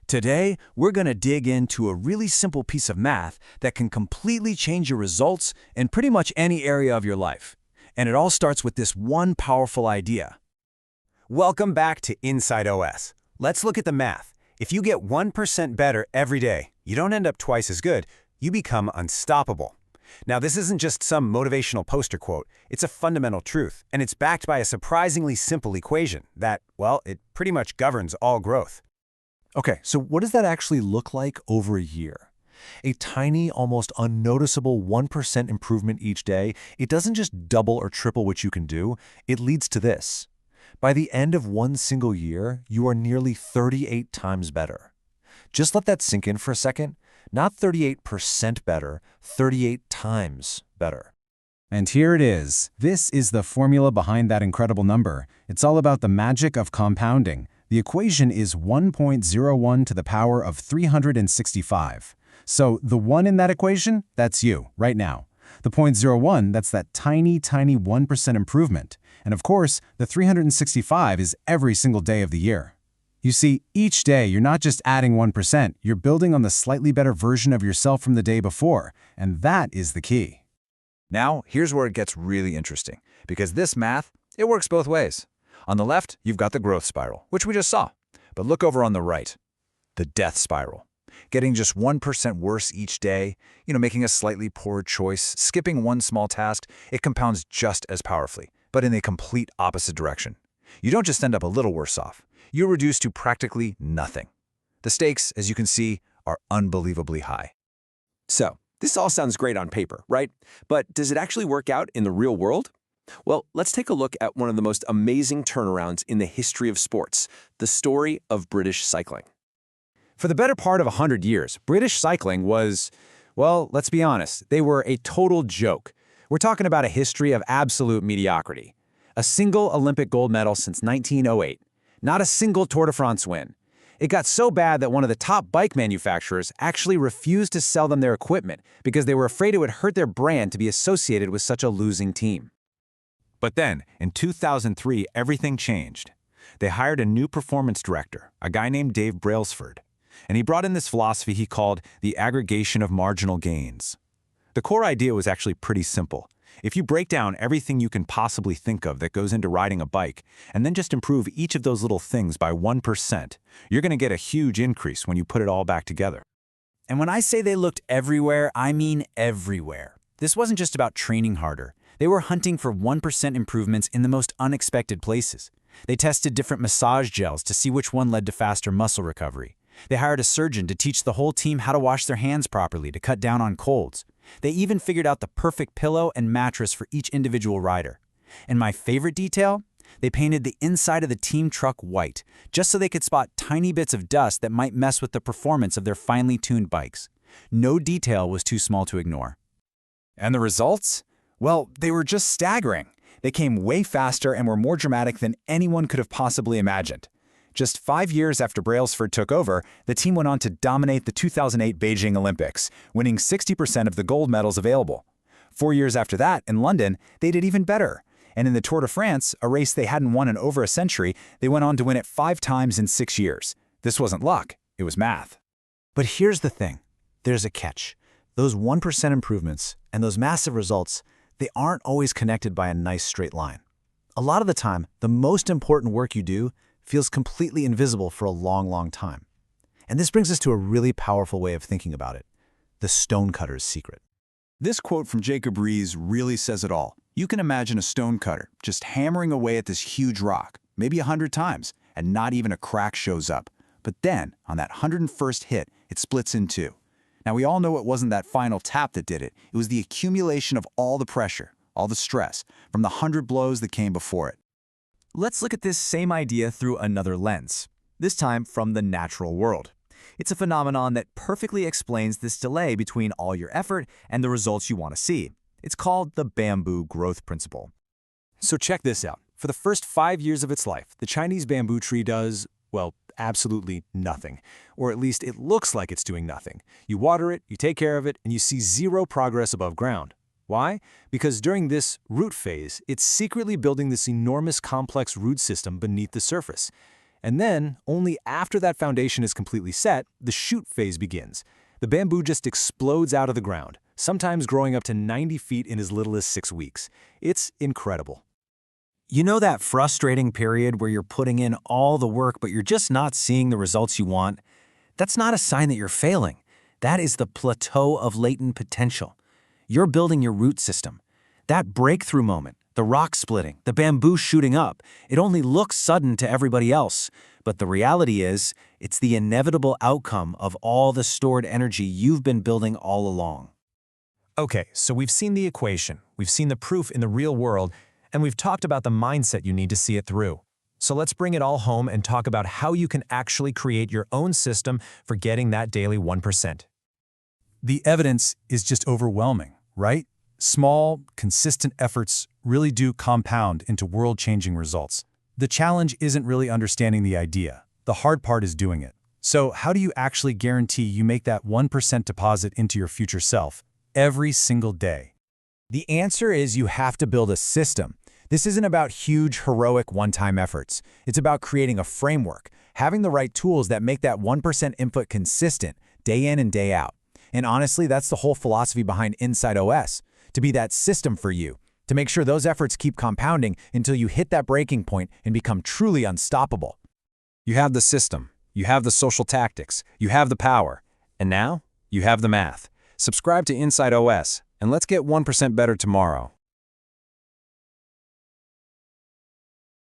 Today, we're going to dig into a really simple piece of math that can completely change your results in pretty much any area of your life. And it all starts with this one powerful idea. Welcome back to Inside OS. Let's look at the math. If you get 1% better every day, you don't end up twice as good, you become unstoppable. Now, this isn't just some motivational poster quote, it's a fundamental truth, and it's backed by a surprisingly simple equation that, well, it pretty much governs all growth. Okay, so what does that actually look like over a year? A tiny, almost unnoticeable 1% improvement each day, it doesn't just double or triple what you can do, it leads to this. By the end of one single year, you are nearly 38 times better. Just let that sink in for a second. Not 38% better, 38 times better. And here it is. This is the formula behind that incredible number. It's all about the magic of compounding. The equation is 1.01 to the power of 365. So the 1 in that equation, that's you, right now. The 0.01, that's that tiny 1% improvement. And of course, the 365 is every single day of the year. You see, each day you're not just adding 1%, you're building on the slightly better version of yourself from the day before, and that is the key. Now, here's where it gets really interesting, because this math, it works both ways. On the left, you've got the growth spiral, which we just saw. But look over on the right, the death spiral. Getting just 1% worse each day, making a slightly poor choice, skipping one small task, it compounds just as powerfully, but in a complete opposite direction. You don't just end up a little worse off. You're reduced to practically nothing. The stakes, as you can see, are unbelievably high. So, this all sounds great on paper, right? But does it actually work out in the real world? Well, let's take a look at one of the most amazing turnarounds in the history of sports, the story of British cycling. For the better part of 100 years, British cycling was, well, let's be honest, they were a total joke. We're talking about a history of absolute mediocrity. A single Olympic gold medal since 1908. Not a single Tour de France win. It got so bad that one of the top bike manufacturers actually refused to sell them their equipment because they were afraid it would hurt their brand to be associated with such a losing team. But then, in 2003, everything changed. They hired a new performance director, a guy named Dave Brailsford, and he brought in this philosophy he called the aggregation of marginal gains. The core idea was actually pretty simple. If you break down everything you can possibly think of that goes into riding a bike, and then just improve each of those little things by 1%, you're going to get a huge increase when you put it all back together. And when I say they looked everywhere, I mean everywhere. This wasn't just about training harder. They were hunting for 1% improvements in the most unexpected places. They tested different massage gels to see which one led to faster muscle recovery. They hired a surgeon to teach the whole team how to wash their hands properly to cut down on colds. They even figured out the perfect pillow and mattress for each individual rider. And my favorite detail? They painted the inside of the team truck white, just so they could spot tiny bits of dust that might mess with the performance of their finely tuned bikes. No detail was too small to ignore. And the results? Well, they were just staggering. They came way faster and were more dramatic than anyone could have possibly imagined. Just 5 years after Brailsford took over, the team went on to dominate the 2008 Beijing Olympics, winning 60% of the gold medals available. 4 years after that, in London, they did even better. And in the Tour de France, a race they hadn't won in over a century, they went on to win it 5 times in 6 years. This wasn't luck, it was math. But here's the thing. There's a catch. Those 1% improvements and those massive results, they aren't always connected by a nice straight line. A lot of the time, the most important work you do feels completely invisible for a long time. And this brings us to a really powerful way of thinking about it, the stonecutter's secret. This quote from Jacob Riis really says it all. You can imagine a stonecutter just hammering away at this huge rock, maybe 100 times, and not even a crack shows up. But then, on that 101st hit, it splits in two. Now, we all know it wasn't that final tap that did it. It was the accumulation of all the pressure, all the stress, from the 100 blows that came before it. Let's look at this same idea through another lens, this time from the natural world. It's a phenomenon that perfectly explains this delay between all your effort and the results you want to see. It's called the bamboo growth principle. So check this out. For the first 5 years of its life, the Chinese bamboo tree does, well, absolutely nothing. Or at least it looks like it's doing nothing. You water it, you take care of it, and you see zero progress above ground. Why? Because during this root phase, it's secretly building this enormous complex root system beneath the surface. And then, only after that foundation is completely set, the shoot phase begins. The bamboo just explodes out of the ground, sometimes growing up to 90 feet in as little as 6 weeks. It's incredible. You know that frustrating period where you're putting in all the work but you're just not seeing the results you want? That's not a sign that you're failing. That is the plateau of latent potential. You're building your root system. That breakthrough moment, the rock splitting, the bamboo shooting up, it only looks sudden to everybody else. But the reality is, it's the inevitable outcome of all the stored energy you've been building all along. Okay, so we've seen the equation, we've seen the proof in the real world, and we've talked about the mindset you need to see it through. So let's bring it all home and talk about how you can actually create your own system for getting that daily 1%. The evidence is just overwhelming, right? Small, consistent efforts really do compound into world-changing results. The challenge isn't really understanding the idea. The hard part is doing it. So how do you actually guarantee you make that 1% deposit into your future self every single day? The answer is you have to build a system. This isn't about huge, heroic one-time efforts. It's about creating a framework, having the right tools that make that 1% input consistent, day in and day out. And honestly, that's the whole philosophy behind InsightOS, to be that system for you, to make sure those efforts keep compounding until you hit that breaking point and become truly unstoppable. You have the system, you have the social tactics, you have the power, and now you have the math. Subscribe to InsightOS, and let's get 1% better tomorrow.